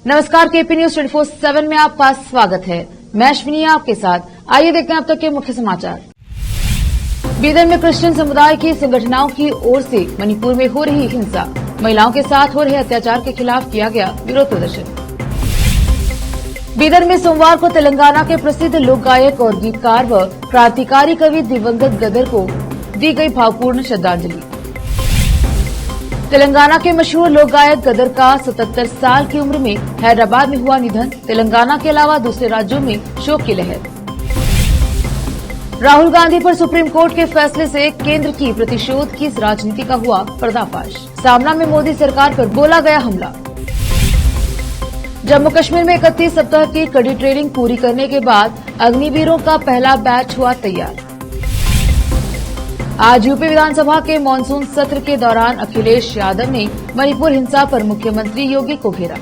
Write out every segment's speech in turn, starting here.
नमस्कार, KP news 24/7 में आपका स्वागत है। मैं अश्विनी आपके साथ। आइए देखते हैं अब तक के मुख्य समाचार। बीदर में क्रिश्चियन समुदाय की संगठनों की ओर से मणिपुर में हो रही हिंसा, महिलाओं के साथ हो रहे अत्याचार के खिलाफ किया गया विरोध प्रदर्शन। बीदर में सोमवार को तेलंगाना के प्रसिद्ध लोक गायक और गीतकार व क्रांतिकारी कवि दिवंगत गदर को दी गई भावपूर्ण श्रद्धांजलि। तेलंगाना के मशहूर लोक गायक गदर का 77 साल की उम्र में हैदराबाद में हुआ निधन। तेलंगाना के अलावा दूसरे राज्यों में शोक की लहर। राहुल गांधी पर सुप्रीम कोर्ट के फैसले से केंद्र की प्रतिशोध की राजनीति का हुआ पर्दाफाश। सामना में मोदी सरकार पर बोला गया हमला। जम्मू कश्मीर में 31 सप्ताह की कड़ी ट्रेनिंग पूरी करने के बाद अग्निवीरों का पहला बैच हुआ तैयार। आज यूपी विधानसभा के मानसून सत्र के दौरान अखिलेश यादव ने मणिपुर हिंसा पर मुख्यमंत्री योगी को घेरा।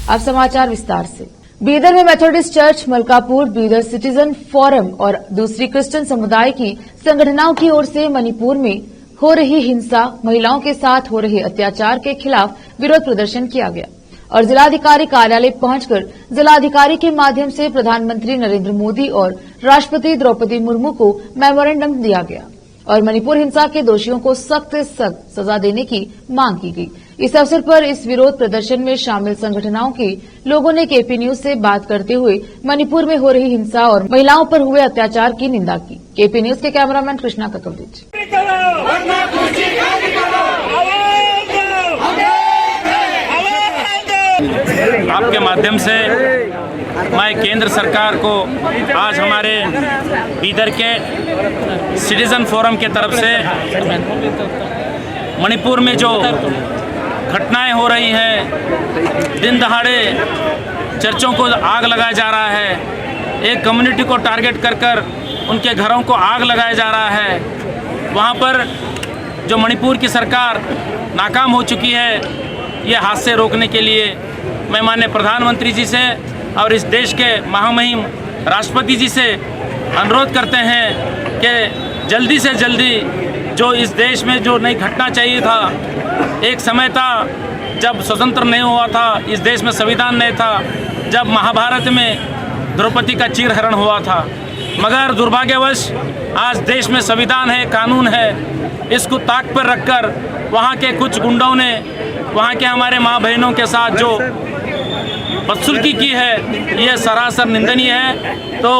अब समाचार विस्तार से। बीदर में Methodist church, Malkapur, Bidar citizen forum और दूसरी क्रिश्चियन समुदाय की संगठनों की ओर से मणिपुर में हो रही हिंसा, महिलाओं के साथ हो रहे अत्याचार के खिलाफ विरोध प्रदर्शन किया गया और जिलाधिकारी कार्यालय पहुंचकर जिलाधिकारी के माध्यम से प्रधानमंत्री नरेंद्र मोदी और राष्ट्रपति द्रौपदी मुर्मू को मेमोरेंडम दिया गया और मणिपुर हिंसा के दोषियों को सख्त से सख्त सजा देने की मांग की गई। इस अवसर पर इस विरोध प्रदर्शन में शामिल संगठनों के लोगों ने केपी न्यूज से बात करते हुए मणिपुर में हो रही हिंसा और महिलाओं पर हुए अत्याचार की निंदा की। केपी न्यूज के कैमरामैन कृष्णा का कवरेज। आपके माध्यम से मैं केंद्र सरकार को आज हमारे बीदर के सिटीजन फोरम के तरफ से मणिपुर में जो घटनाएं हो रही हैं, दिन दहाड़े चर्चों को आग लगाया जा रहा है, एक कम्युनिटी को टारगेट कर उनके घरों को आग लगाया जा रहा है, वहाँ पर जो मणिपुर की सरकार नाकाम हो चुकी है, ये हादसे रोकने के लिए मैं माननीय प्रधानमंत्री जी से और इस देश के महामहिम राष्ट्रपति जी से अनुरोध करते हैं कि जल्दी से जल्दी जो इस देश में जो नई घटना चाहिए था, एक समय था जब स्वतंत्र नहीं हुआ था, इस देश में संविधान नहीं था, जब महाभारत में द्रौपदी का चीरहरण हुआ था, मगर दुर्भाग्यवश आज देश में संविधान है, कानून है, इसको ताक पर रखकर वहाँ के कुछ गुंडों ने वहाँ के हमारे माँ बहनों के साथ जो बदसलूकी की है, ये सरासर निंदनीय है। तो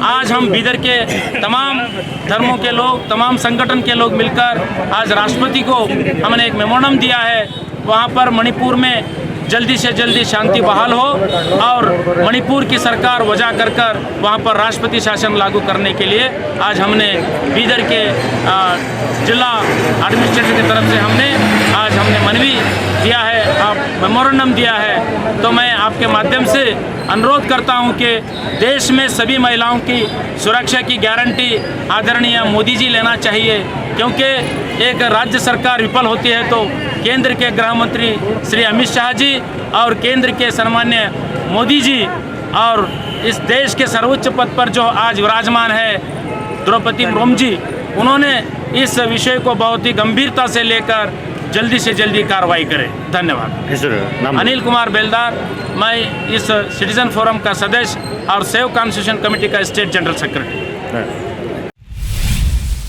आज हम बीदर के तमाम धर्मों के लोग, तमाम संगठन के लोग मिलकर आज राष्ट्रपति को हमने एक मेमोरेंडम दिया है, वहाँ पर मणिपुर में जल्दी से जल्दी शांति बहाल हो और मणिपुर की सरकार वजह कर वहाँ पर राष्ट्रपति शासन लागू करने के लिए आज हमने बीदर के जिला एडमिनिस्ट्रेटर की तरफ से हमने मनवी दिया है, मेमोरेंडम दिया है। तो मैं आपके माध्यम से अनुरोध करता हूं कि देश में सभी महिलाओं की सुरक्षा की गारंटी आदरणीय मोदी जी लेना चाहिए, क्योंकि एक राज्य सरकार विफल होती है तो केंद्र के गृह मंत्री श्री अमित शाह जी और केंद्र के सम्मान्य मोदी जी और इस देश के सर्वोच्च पद पर जो आज विराजमान है द्रौपदी मुर्मू जी, उन्होंने इस विषय को बहुत ही गंभीरता से लेकर जल्दी से जल्दी कार्रवाई करें। धन्यवाद। अनिल कुमार बेलदार, मैं इस सिटीजन फोरम का सदस्य और सेव कॉन्स्टिट्यूशन कमेटी का स्टेट जनरल सेक्रेटरी।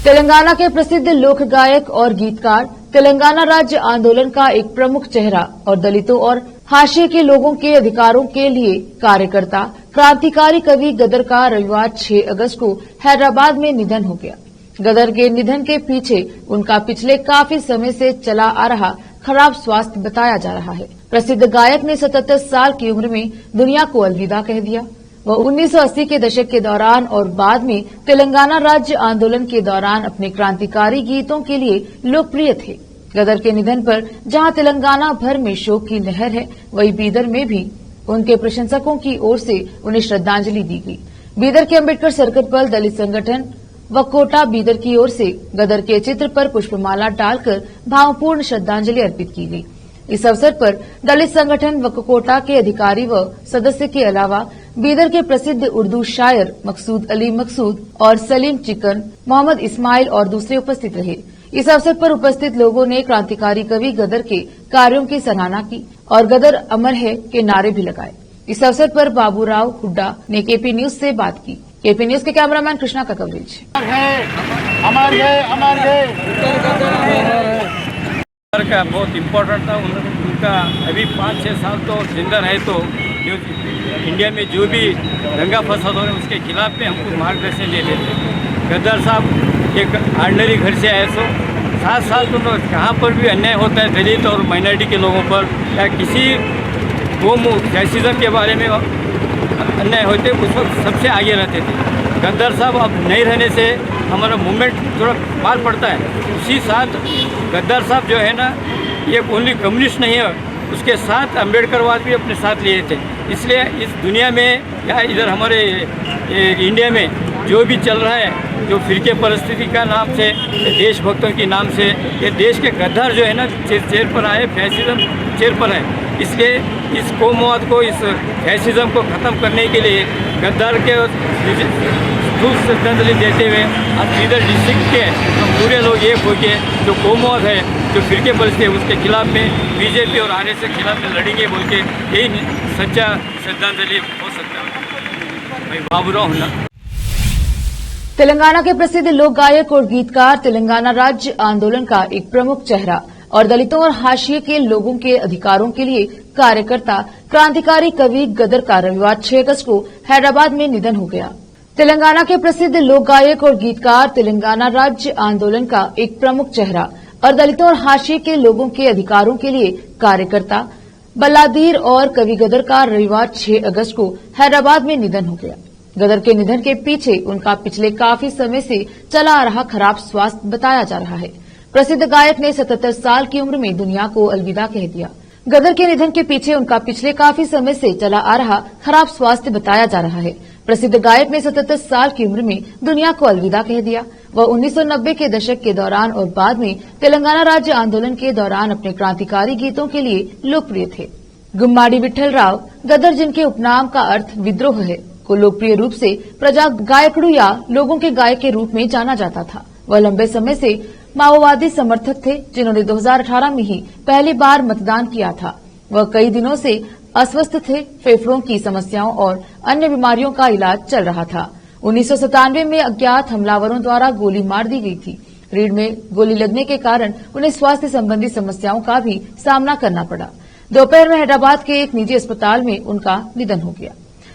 तेलंगाना के प्रसिद्ध लोक गायक और गीतकार, तेलंगाना राज्य आंदोलन का एक प्रमुख चेहरा और दलितों और हाशिए के लोगों के अधिकारों के लिए कार्यकर्ता, क्रांतिकारी कवि गदर का रविवार 6 अगस्त को हैदराबाद में निधन हो गया। गदर के निधन के पीछे उनका पिछले काफी समय से चला आ रहा खराब स्वास्थ्य बताया जा रहा है। प्रसिद्ध गायक ने 77 साल की उम्र में दुनिया को अलविदा कह दिया। वह 1980 के दशक के दौरान और बाद में तेलंगाना राज्य आंदोलन के दौरान अपने क्रांतिकारी गीतों के लिए लोकप्रिय थे। गदर के निधन पर जहां तेलंगाना भर में शोक की लहर है, वहीं बीदर में भी उनके प्रशंसकों की ओर से उन्हें श्रद्धांजलि दी गई। बीदर के अम्बेडकर सर्किट पर दलित संगठन वकोटा बीदर की ओर से गदर के चित्र पर पुष्पमाला डालकर भावपूर्ण श्रद्धांजलि अर्पित की गई। इस अवसर पर दलित संगठन वकोटा के अधिकारी व सदस्य के अलावा बीदर के प्रसिद्ध उर्दू शायर मकसूद अली मकसूद और सलीम चिकन, मोहम्मद इस्माइल और दूसरे उपस्थित रहे। इस अवसर पर उपस्थित लोगों ने क्रांतिकारी कवि गदर के कार्यों की सराहना की और गदर अमर है के नारे भी लगाए। इस अवसर पर बाबूराव हुड्डा ने केपी न्यूज से बात की। केपी न्यूज के कैमरामैन कृष्णा का कवरेज। का बहुत इम्पोर्टेंट था उनका। अभी 5-6 साल तो जिंदा रहे तो जो इंडिया में जो भी दंगा फसाद हो रहे उसके खिलाफ में हमको मार्गदर्शन देते थे। गद्दार साहब एक ऑर्डिनरी घर से आए तो 7 साल तो कहाँ पर भी अन्याय होता है दलित और माइनॉरिटी के लोगों पर या किसी कौम फैसिज्म के बारे में अन्याय होते उस वक्त सबसे आगे रहते थे। गद्दार साहब अब नहीं रहने से हमारा मूवमेंट थोड़ा मार पड़ता है। उसी साथ गद्दार साहब जो है ना ये ओनली कम्युनिस्ट नहीं है, उसके साथ अम्बेडकरवाद भी अपने साथ लिए थे। इसलिए इस दुनिया में या इधर हमारे इंडिया में जो भी चल रहा है, जो फिरके परिस्थिति का नाम से, देशभक्तों के नाम से, ये देश के गद्दार जो है ना चेयर पर आए, फैसिज्म चेयर पर है। इसलिए इस कौमवाद को, इस फैसिज्म को ख़त्म करने के लिए गद्दार के श्रद्धांजलि देते हुए आज बीदर डिस्ट्रिक्ट के हम पूरे लोग एक होकर जो कौमवाद है, जो फिरके परिस्थिति है, उसके खिलाफ में बीजेपी और आरएसएस के खिलाफ में लड़ेंगे बोल के यही सच्चा श्रद्धांजलि हो सकता है। मैं बाबूराव हुड्डा। तेलंगाना के प्रसिद्ध लोक गायक और गीतकार, तेलंगाना राज्य आंदोलन का एक प्रमुख चेहरा और दलितों और हाशिए के लोगों के अधिकारों के लिए कार्यकर्ता, क्रांतिकारी कवि गदर का रविवार 6 अगस्त को हैदराबाद में निधन हो गया। तेलंगाना के प्रसिद्ध लोक गायक और गीतकार, तेलंगाना राज्य आंदोलन का एक प्रमुख चेहरा और दलितों और हाशिए के लोगों के अधिकारों के लिए कार्यकर्ता बल्लादीर और कवि गदर का रविवार 6 अगस्त को हैदराबाद में निधन हो गया। गदर के निधन के पीछे उनका पिछले काफी समय से चला आ रहा खराब स्वास्थ्य बताया जा रहा है। प्रसिद्ध गायक ने 77 साल की उम्र में दुनिया को अलविदा कह दिया। गदर के निधन के पीछे उनका पिछले काफी समय से चला आ रहा खराब स्वास्थ्य बताया जा रहा है। प्रसिद्ध गायक ने 77 साल की उम्र में दुनिया को अलविदा कह दिया। वह 1990 के दशक के दौरान और बाद में तेलंगाना राज्य आंदोलन के दौरान अपने क्रांतिकारी गीतों के लिए लोकप्रिय थे। गुम्माडी विठल राव गदर, जिनके उपनाम का अर्थ विद्रोह है, को लोकप्रिय रूप से प्रजा गायकड़ू या लोगों के गायक के रूप में जाना जाता था। वह लंबे समय से माओवादी समर्थक थे, जिन्होंने 2018 में ही पहली बार मतदान किया था। वह कई दिनों से अस्वस्थ थे। फेफड़ों की समस्याओं और अन्य बीमारियों का इलाज चल रहा था। 1997 में अज्ञात हमलावरों द्वारा गोली मार दी गई थी। रीढ़ में गोली लगने के कारण उन्हें स्वास्थ्य संबंधी समस्याओं का भी सामना करना पड़ा। दोपहर में हैदराबाद के एक निजी अस्पताल में उनका निधन हो गया।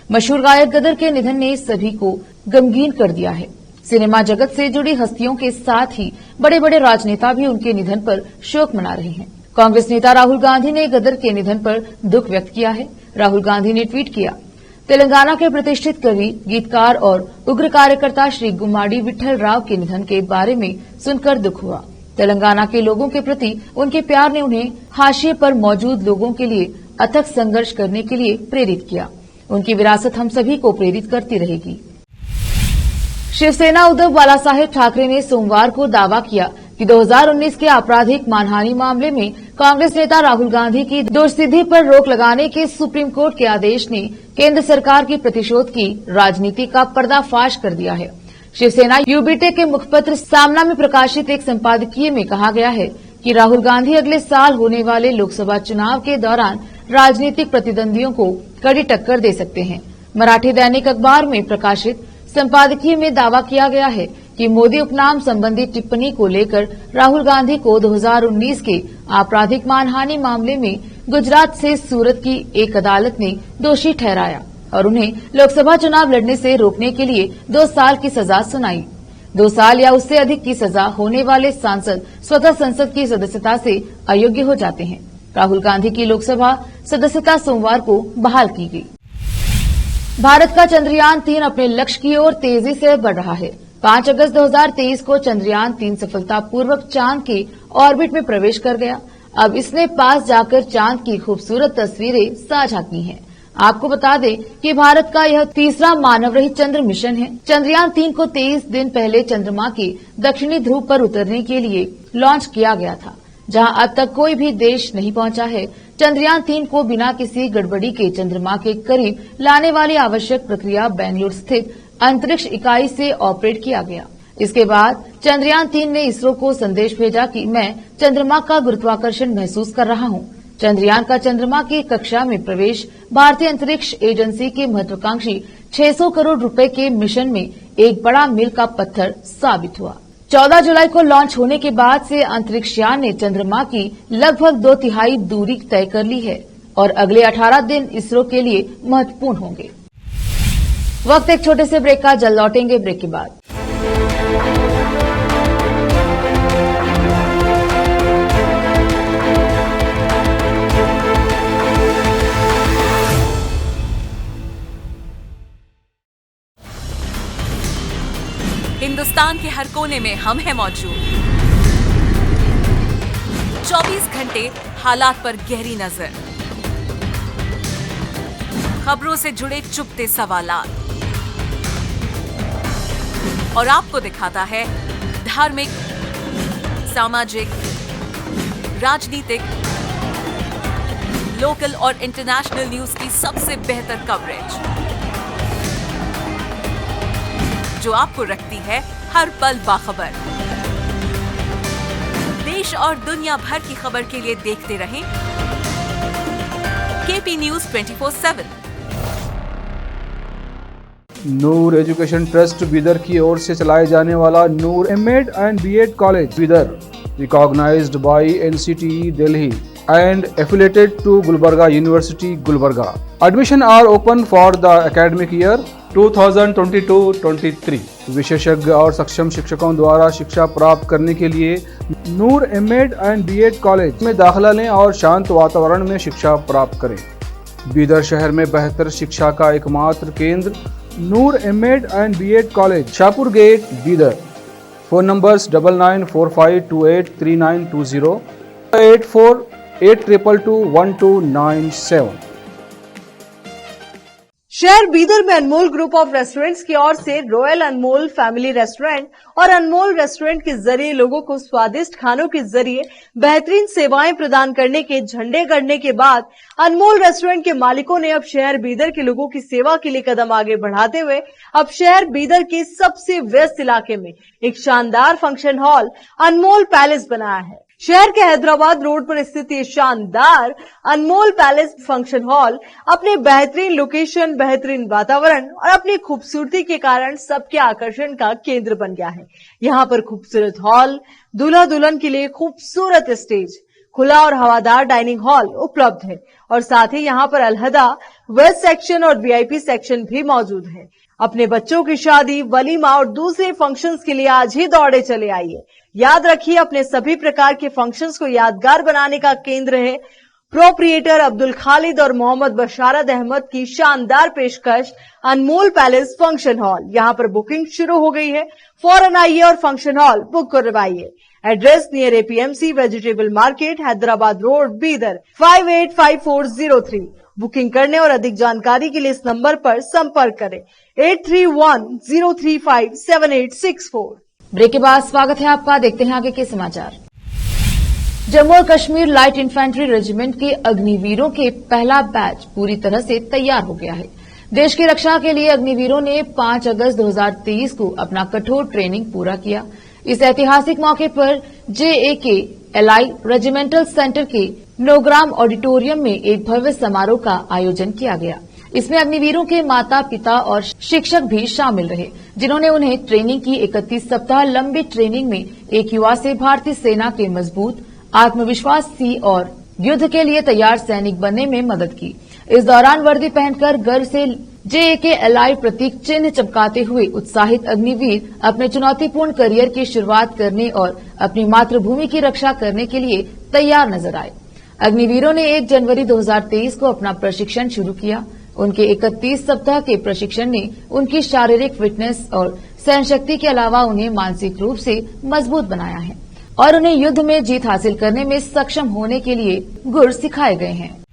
मशहूर गायक गदर के निधन ने सभी को गमगीन कर दिया है। सिनेमा जगत से जुड़ी हस्तियों के साथ ही बड़े बड़े राजनेता भी उनके निधन पर शोक मना रहे हैं। कांग्रेस नेता राहुल गांधी ने गदर के निधन पर दुख व्यक्त किया है। राहुल गांधी ने ट्वीट किया, तेलंगाना के प्रतिष्ठित कवि, गीतकार और उग्र कार्यकर्ता श्री गुम्माडी विठल राव के निधन के बारे में सुनकर दुख हुआ। तेलंगाना के लोगों के प्रति उनके प्यार ने उन्हें हाशिए पर मौजूद लोगों के लिए अथक संघर्ष करने के लिए प्रेरित किया। उनकी विरासत हम सभी को प्रेरित करती रहेगी। शिवसेना उद्धव बालासाहेब ठाकरे ने सोमवार को दावा किया कि 2019 के आपराधिक मानहानि मामले में कांग्रेस नेता राहुल गांधी की दोषसिद्धि पर रोक लगाने के सुप्रीम कोर्ट के आदेश ने केंद्र सरकार की प्रतिशोध की राजनीति का पर्दाफाश कर दिया है। शिवसेना यूबीटे के मुखपत्र सामना में प्रकाशित एक संपादकीय में कहा गया है कि राहुल गांधी अगले साल होने वाले लोकसभा चुनाव के दौरान राजनीतिक प्रतिद्वंदियों को कड़ी टक्कर दे सकते हैं। मराठी दैनिक अखबार में प्रकाशित संपादकीय में दावा किया गया है कि मोदी उपनाम संबंधी टिप्पणी को लेकर राहुल गांधी को 2019 के आपराधिक मानहानि मामले में गुजरात से सूरत की एक अदालत ने दोषी ठहराया और उन्हें लोकसभा चुनाव लड़ने से रोकने के लिए 2 साल की सजा सुनाई। 2 साल या उससे अधिक की सजा होने वाले सांसद स्वतः संसद की सदस्यता से अयोग्य हो जाते हैं। राहुल गांधी की लोकसभा सदस्यता सोमवार को बहाल की गई। भारत का चंद्रयान 3 अपने लक्ष्य की ओर तेजी से बढ़ रहा है। 5 अगस्त 2023 को चंद्रयान 3 सफलतापूर्वक चांद के ऑर्बिट में प्रवेश कर गया। अब इसने पास जाकर चांद की खूबसूरत तस्वीरें साझा की हैं। आपको बता दें कि भारत का यह तीसरा मानव रहित चंद्र मिशन है। चंद्रयान 3 को 23 दिन पहले चंद्रमा के दक्षिणी ध्रुव पर उतरने के लिए लॉन्च किया गया था, जहां अब तक कोई भी देश नहीं पहुंचा है। चंद्रयान 3 को बिना किसी गड़बड़ी के चंद्रमा के करीब लाने वाली आवश्यक प्रक्रिया बेंगलुरु स्थित अंतरिक्ष इकाई से ऑपरेट किया गया। इसके बाद चंद्रयान 3 ने इसरो को संदेश भेजा कि मैं चंद्रमा का गुरुत्वाकर्षण महसूस कर रहा हूं। चंद्रयान का चंद्रमा की कक्षा में प्रवेश भारतीय अंतरिक्ष एजेंसी के महत्वाकांक्षी 600 करोड़ रुपए के मिशन में एक बड़ा मील का पत्थर साबित हुआ। 14 जुलाई को लॉन्च होने के बाद से अंतरिक्ष यान ने चंद्रमा की लगभग 2/3 दूरी तय कर ली है और अगले 18 दिन इसरो के लिए महत्वपूर्ण होंगे। वक्त एक छोटे से ब्रेक का, जल्द लौटेंगे ब्रेक के बाद। हिंदुस्तान के हर कोने में हम हैं मौजूद। 24 घंटे हालात पर गहरी नजर, खबरों से जुड़े चुपते सवालात और आपको दिखाता है धार्मिक, सामाजिक, राजनीतिक, लोकल और इंटरनेशनल न्यूज की सबसे बेहतर कवरेज जो आपको रखती है हर पल बाखबर। देश और दुनिया भर की खबर के लिए देखते रहें KP news 24/7। Noor education trust Bidar की ओर से चलाए जाने वाला Noor MEd and BEd college Bidar, recognised by NCTE Delhi and affiliated to Gulbarga University, Gulbarga. Admission are open for the academic year 2022-23. विशेषज्ञ और सक्षम शिक्षकों द्वारा शिक्षा प्राप्त करने के लिए नूर एमएड एंड बीएड कॉलेज में दाखिला लें और शांत वातावरण में शिक्षा प्राप्त करें। बीदर शहर में बेहतर शिक्षा का एकमात्र केंद्र Noor MEd and BEd college, Shahpur gate, Bidar. Phone numbers 9945283920, 8482221297। शहर बीदर में अनमोल ग्रुप ऑफ रेस्टोरेंट्स की ओर से रॉयल अनमोल फैमिली रेस्टोरेंट और अनमोल रेस्टोरेंट के जरिए लोगों को स्वादिष्ट खानों के जरिए बेहतरीन सेवाएं प्रदान करने के झंडे गड़ने के बाद अनमोल रेस्टोरेंट के मालिकों ने अब शहर बीदर के लोगों की सेवा के लिए कदम आगे बढ़ाते हुए अब शहर बीदर के सबसे व्यस्त इलाके में एक शानदार फंक्शन हॉल अनमोल पैलेस बनाया है। शहर के हैदराबाद रोड पर स्थित ये शानदार अनमोल पैलेस फंक्शन हॉल अपने बेहतरीन लोकेशन, बेहतरीन वातावरण और अपनी खूबसूरती के कारण सबके आकर्षण का केंद्र बन गया है। यहाँ पर खूबसूरत हॉल, दूल्हा दुल्हन के लिए खूबसूरत स्टेज, खुला और हवादार डाइनिंग हॉल उपलब्ध है और साथ ही यहाँ पर अलहदा वेस्ट सेक्शन और वीआईपी सेक्शन भी मौजूद है। अपने बच्चों की शादी, वलीमा और दूसरे फंक्शंस के लिए आज ही दौड़े चले आइए। याद रखिए, अपने सभी प्रकार के फंक्शंस को यादगार बनाने का केंद्र है प्रोप्रिएटर अब्दुल खालिद और मोहम्मद बशारत अहमद की शानदार पेशकश अनमोल पैलेस फंक्शन हॉल। यहाँ पर बुकिंग शुरू हो गई है, फौरन आइए और फंक्शन हॉल बुक करवाइए। Address near APMC vegetable market, Hyderabad road, Bidar 585403। Booking करने और अधिक जानकारी के लिए इस नंबर पर संपर्क करें 8310357864। ब्रेक के बाद स्वागत है आपका, देखते हैं आगे के समाचार। जम्मू और कश्मीर लाइट इन्फेंट्री रेजिमेंट के अग्निवीरों के पहला बैच पूरी तरह से तैयार हो गया है। देश की रक्षा के लिए अग्निवीरों ने 5 अगस्त 2023 को अपना कठोर ट्रेनिंग पूरा किया। इस ऐतिहासिक मौके पर जेएके एलआई रेजिमेंटल सेंटर के नोग्राम ऑडिटोरियम में एक भव्य समारोह का आयोजन किया गया। इसमें अग्निवीरों के माता पिता और शिक्षक भी शामिल रहे, जिन्होंने उन्हें ट्रेनिंग की 31 सप्ताह लंबी ट्रेनिंग में एक युवा से भारतीय सेना के मजबूत, आत्मविश्वासी और युद्ध के लिए तैयार सैनिक बनने में मदद की। इस दौरान वर्दी पहनकर गर्व से जेएके एलआई प्रतीक चिन्ह चमकाते हुए उत्साहित अग्निवीर अपने चुनौतीपूर्ण करियर की शुरुआत करने और अपनी मातृभूमि की रक्षा करने के लिए तैयार नजर आए। अग्निवीरों ने 1 जनवरी 2023 को अपना प्रशिक्षण शुरू किया। उनके 31 सप्ताह के प्रशिक्षण ने उनकी शारीरिक फिटनेस और सहनशक्ति के अलावा उन्हें मानसिक रूप से मजबूत बनाया है और उन्हें युद्ध में जीत हासिल करने में सक्षम होने के लिए गुर सिखाए गए हैं।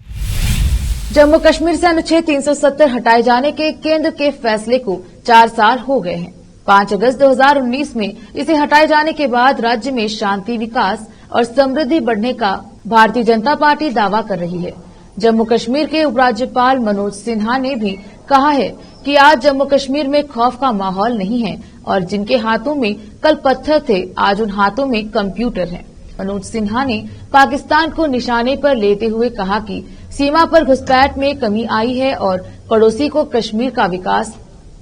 जम्मू कश्मीर से अनुच्छेद 370 हटाए जाने के केंद्र के फैसले को 4 साल हो गए हैं। 5 अगस्त 2019 में इसे हटाए जाने के बाद राज्य में शांति, विकास, और समृद्धि बढ़ने का भारतीय जनता पार्टी दावा कर रही है। जम्मू कश्मीर के उपराज्यपाल मनोज सिन्हा ने भी कहा है कि आज जम्मू कश्मीर में खौफ का माहौल नहीं है और जिनके हाथों में कल पत्थर थे, आज उन हाथों में कंप्यूटर है। मनोज सिन्हा ने पाकिस्तान को निशाने पर लेते हुए कहा कि सीमा पर घुसपैठ में कमी आई है और पड़ोसी को कश्मीर का विकास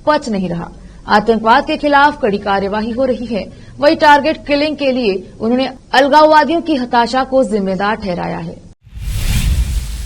पच नहीं रहा। आतंकवाद के खिलाफ कड़ी कार्यवाही हो रही है। वही टारगेट किलिंग के लिए उन्होंने अलगाववादियों की हताशा को जिम्मेदार ठहराया है।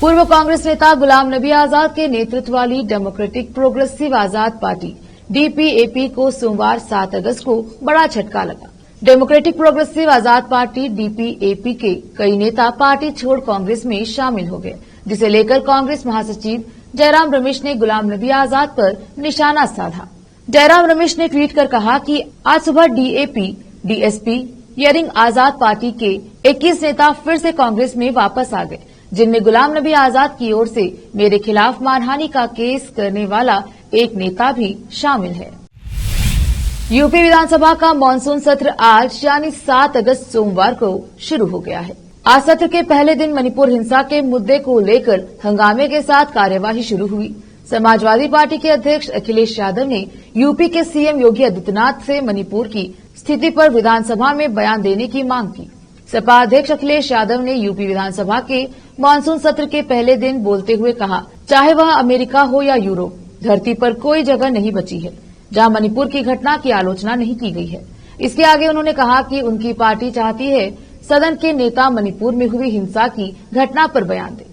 पूर्व कांग्रेस नेता गुलाम नबी आजाद के नेतृत्व वाली डेमोक्रेटिक प्रोग्रेसिव आजाद पार्टी डीपीएपी को सोमवार 7 अगस्त को बड़ा झटका लगा। डेमोक्रेटिक प्रोग्रेसिव आजाद पार्टी डीपीएपी के कई नेता पार्टी छोड़ कांग्रेस में शामिल हो गए, जिसे लेकर कांग्रेस महासचिव जयराम रमेश ने गुलाम नबी आजाद पर निशाना साधा। जयराम रमेश ने ट्वीट कर कहा कि आज सुबह डीएपी, डीएसपी, यरिंग आजाद पार्टी के 21 नेता फिर से कांग्रेस में वापस आ गए, जिनमें गुलाम नबी आजाद की ओर से मेरे खिलाफ मानहानि का केस करने वाला एक नेता भी शामिल है। यूपी विधानसभा का मानसून सत्र आज यानी 7 अगस्त सोमवार को शुरू हो गया है। आज सत्र के पहले दिन मणिपुर हिंसा के मुद्दे को लेकर हंगामे के साथ कार्यवाही शुरू हुई। समाजवादी पार्टी के अध्यक्ष अखिलेश यादव ने यूपी के सीएम योगी आदित्यनाथ से मणिपुर की स्थिति पर विधानसभा में बयान देने की मांग की। सपा अध्यक्ष अखिलेश यादव ने यूपी विधानसभा के मानसून सत्र के पहले दिन बोलते हुए कहा, चाहे वह अमेरिका हो या यूरोप, धरती पर कोई जगह नहीं बची है जहां मणिपुर की घटना की आलोचना नहीं की गई है। इसके आगे उन्होंने कहा कि उनकी पार्टी चाहती है सदन के नेता मणिपुर में हुई हिंसा की घटना पर बयान दें।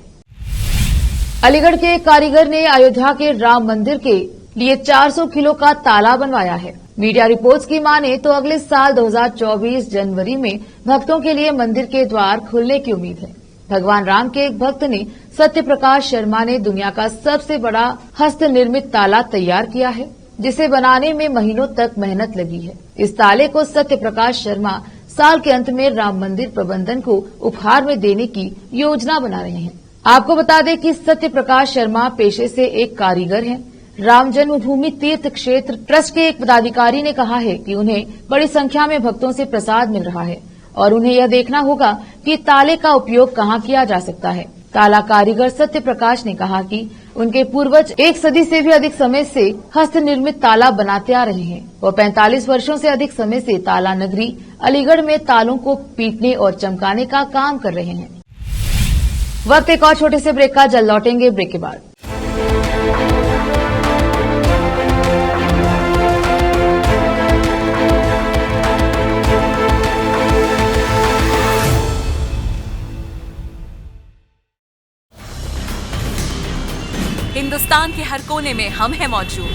अलीगढ़ के एक कारीगर ने अयोध्या के राम मंदिर के लिए 400 किलो का ताला बनवाया है। मीडिया रिपोर्ट्स की माने तो अगले साल 2024 जनवरी में भक्तों के लिए मंदिर के द्वार खुलने की उम्मीद है। भगवान राम के एक भक्त ने सत्य प्रकाश शर्मा ने दुनिया का सबसे बड़ा हस्त निर्मित ताला तैयार किया है, जिसे बनाने में महीनों तक मेहनत लगी है। इस ताले को सत्य प्रकाश शर्मा साल के अंत में राम मंदिर प्रबंधन को उपहार में देने की योजना बना रहे हैं। आपको बता दें कि सत्य प्रकाश शर्मा पेशे से एक कारीगर हैं। राम जन्मभूमि तीर्थ क्षेत्र ट्रस्ट के एक पदाधिकारी ने कहा है कि उन्हें बड़ी संख्या में भक्तों से प्रसाद मिल रहा है और उन्हें यह देखना होगा कि ताले का उपयोग कहां किया जा सकता है। ताला कारीगर सत्य प्रकाश ने कहा कि उनके पूर्वज 1 सदी से भी अधिक समय से हस्त निर्मित ताला बनाते आ रहे हैं। वो 45 वर्षों से अधिक समय से ताला नगरी अलीगढ़ में तालों को पीटने और चमकाने का काम कर रहे हैं। वक्त एक और छोटे से ब्रेक का, जल्द लौटेंगे ब्रेक के बाद। हिंदुस्तान के हर कोने में हम हैं मौजूद।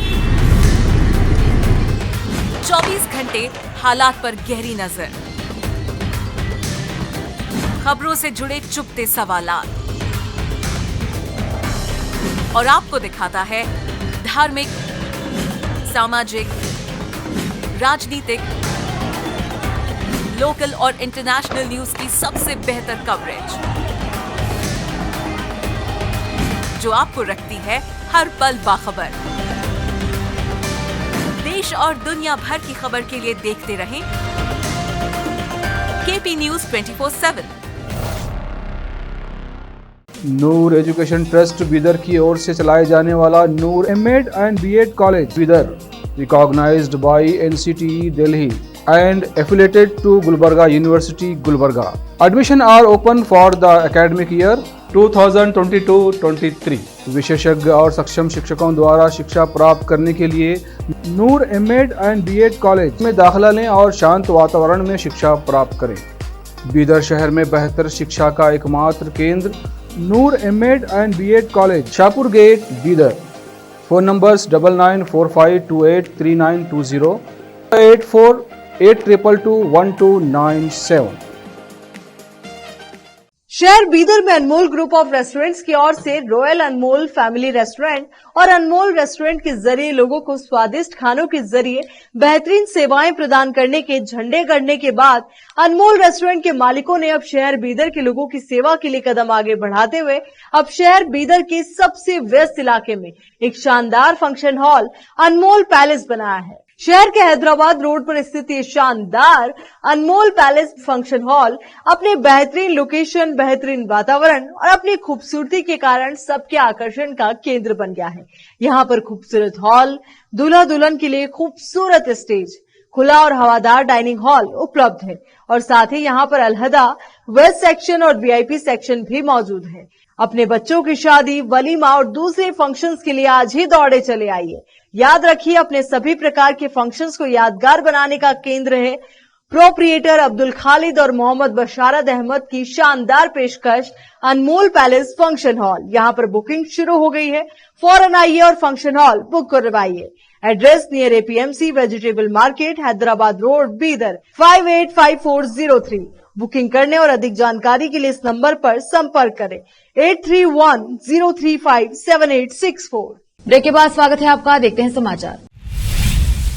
24 घंटे हालात पर गहरी नजर, खबरों से जुड़े चुपते सवालात और आपको दिखाता है धार्मिक, सामाजिक, राजनीतिक, लोकल और इंटरनेशनल न्यूज की सबसे बेहतर कवरेज, जो आपको रखती है हर पल बाखबर। देश और दुनिया भर की खबर के लिए देखते रहें KP news 24/7। Noor education trust Bidar की ओर से चलाए जाने वाला Noor MEd and BEd college Bidar, recognised by NCTE Delhi and affiliated to Gulbarga University, Gulbarga. Admission are open for the academic year 2022-23. विशेषज्ञ और सक्षम शिक्षकों द्वारा शिक्षा प्राप्त करने के लिए नूर एमएड एंड बीएड कॉलेज में दाखिला लें और शांत वातावरण में शिक्षा प्राप्त करें। बीदर शहर में बेहतर शिक्षा का एकमात्र केंद्र Noor MEd and BEd college, Shahpur gate, Bidar. Phone numbers 9945283920, 8482221297। शहर बीदर में अनमोल ग्रुप ऑफ रेस्टोरेंट्स की ओर से रॉयल अनमोल फैमिली रेस्टोरेंट और अनमोल रेस्टोरेंट के जरिए लोगों को स्वादिष्ट खानों के जरिए बेहतरीन सेवाएं प्रदान करने के झंडे गड़ने के बाद अनमोल रेस्टोरेंट के मालिकों ने अब शहर बीदर के लोगों की सेवा के लिए कदम आगे बढ़ाते हुए अब शहर बीदर के सबसे व्यस्त इलाके में एक शानदार फंक्शन हॉल अनमोल पैलेस बनाया है। शहर के हैदराबाद रोड पर स्थित ये शानदार अनमोल पैलेस फंक्शन हॉल अपने बेहतरीन लोकेशन, बेहतरीन वातावरण और अपनी खूबसूरती के कारण सबके आकर्षण का केंद्र बन गया है। यहाँ पर खूबसूरत हॉल, दूल्हा दुल्हन के लिए खूबसूरत स्टेज, खुला और हवादार डाइनिंग हॉल उपलब्ध है और साथ ही यहाँ पर अलहदा वेस्ट सेक्शन और वीआईपी सेक्शन भी मौजूद है। अपने बच्चों की शादी, वलीमा और दूसरे फंक्शंस के लिए आज ही दौड़े चले आइए। याद रखिए, अपने सभी प्रकार के फंक्शंस को यादगार बनाने का केंद्र है प्रोप्रिएटर अब्दुल खालिद और मोहम्मद बशारत अहमद की शानदार पेशकश अनमोल पैलेस फंक्शन हॉल। यहाँ पर बुकिंग शुरू हो गई है, फौरन आइए और फंक्शन हॉल बुक करवाइए। Address near APMC vegetable market, Hyderabad road, Bidar 585403। Booking करने और अधिक जानकारी के लिए इस नंबर पर संपर्क करें 8310357864। ब्रेक के बाद स्वागत है आपका, देखते हैं समाचार।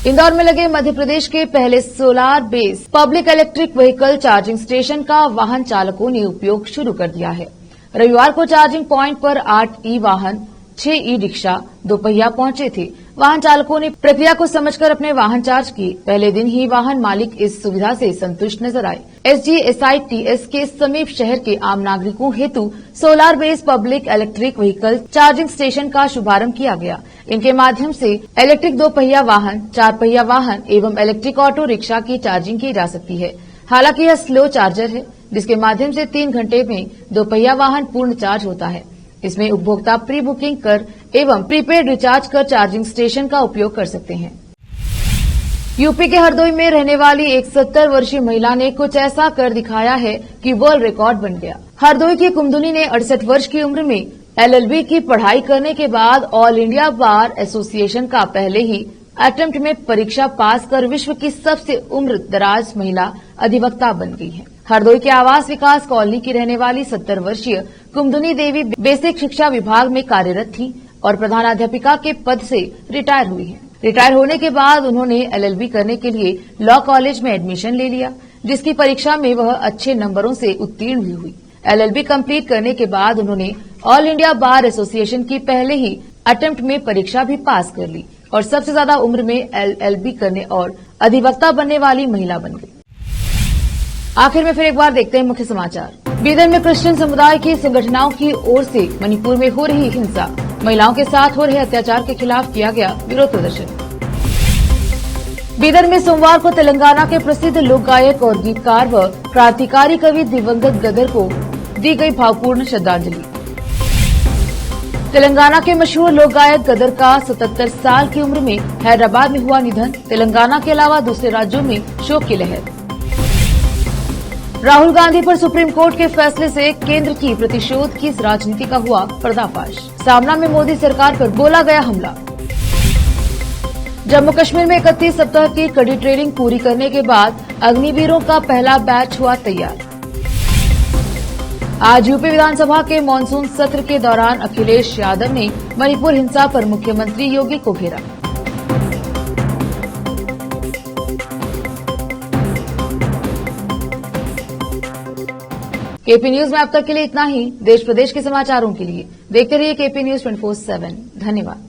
इंदौर में लगे मध्य प्रदेश के पहले solar base public electric vehicle charging station का वाहन चालकों ने उपयोग शुरू कर दिया है। रविवार को चार्जिंग पॉइंट पर 8 ई वाहन, 6 ई रिक्शा, 2 पहिया पहुंचे थे। वाहन चालकों ने प्रक्रिया को समझकर अपने वाहन चार्ज किए। पहले दिन ही वाहन मालिक इस सुविधा से संतुष्ट नजर आए। SGSITS के समीप शहर के आम नागरिकों हेतु solar base public electric vehicle charging station का शुभारंभ किया गया। इनके माध्यम से इलेक्ट्रिक 2 पहिया वाहन, 4 पहिया वाहन एवं इलेक्ट्रिक ऑटो रिक्शा की चार्जिंग की जा सकती है। हालांकि यह स्लो चार्जर है, जिसके माध्यम से 3 घंटे में 2 पहिया वाहन पूर्ण चार्ज होता है। इसमें उपभोक्ता प्री बुकिंग कर एवं प्रीपेड रिचार्ज कर चार्जिंग स्टेशन का उपयोग कर सकते हैं। यूपी के हरदोई में रहने वाली एक 70 वर्षीय महिला ने कुछ ऐसा कर दिखाया है कि वर्ल्ड रिकॉर्ड बन गया। हरदोई की कुमदुनी ने 68 वर्ष की उम्र में LLB की पढ़ाई करने के बाद ऑल इंडिया बार एसोसिएशन का पहले ही अटेम्प्ट में परीक्षा पास कर विश्व की सबसे उम्र दराज महिला अधिवक्ता बन गई है। हरदोई के आवास विकास कॉलोनी की रहने वाली 70 वर्षीय कुमदुनी देवी बेसिक शिक्षा विभाग में कार्यरत थी और प्रधानाध्यापिका के पद से रिटायर हुई है। रिटायर होने के बाद उन्होंने LLB करने के लिए लॉ कॉलेज में एडमिशन ले लिया, जिसकी परीक्षा में वह अच्छे नंबरों से उत्तीर्ण भी हुई। LLB कंप्लीट करने के बाद उन्होंने ऑल इंडिया बार एसोसिएशन की पहले ही अटेम्प्ट में परीक्षा भी पास कर ली और सबसे ज्यादा उम्र में LLB करने और अधिवक्ता बनने वाली महिला बन गई। आखिर में फिर एक बार देखते हैं मुख्य समाचार। बीदर में क्रिश्चियन समुदाय की संगठनों की ओर से मणिपुर में हो रही हिंसा, महिलाओं के साथ हो रहे अत्याचार के खिलाफ किया गया विरोध प्रदर्शन। बीदर में सोमवार को तेलंगाना के प्रसिद्ध लोक गायक और गीतकार व क्रांतिकारी कवि दिवंगत गदर को दी गई भावपूर्ण श्रद्धांजलि। तेलंगाना के मशहूर लोक गायक गदर का 77 साल की उम्र में हैदराबाद में हुआ निधन। तेलंगाना के अलावा दूसरे राज्यों में शोक की लहर। राहुल गांधी पर सुप्रीम कोर्ट के फैसले से केंद्र की प्रतिशोध की राजनीति का हुआ पर्दाफाश। सामना में मोदी सरकार पर बोला गया हमला। जम्मू कश्मीर में 31 सप्ताह की कड़ी ट्रेनिंग पूरी करने के बाद अग्निवीरों का पहला बैच हुआ तैयार। आज यूपी विधानसभा के मानसून सत्र के दौरान अखिलेश यादव ने मणिपुर हिंसा पर मुख्यमंत्री योगी को घेरा। केपी न्यूज में अब तक के लिए इतना ही। देश प्रदेश के समाचारों के लिए देखते रहिए केपी न्यूज 24/7। धन्यवाद।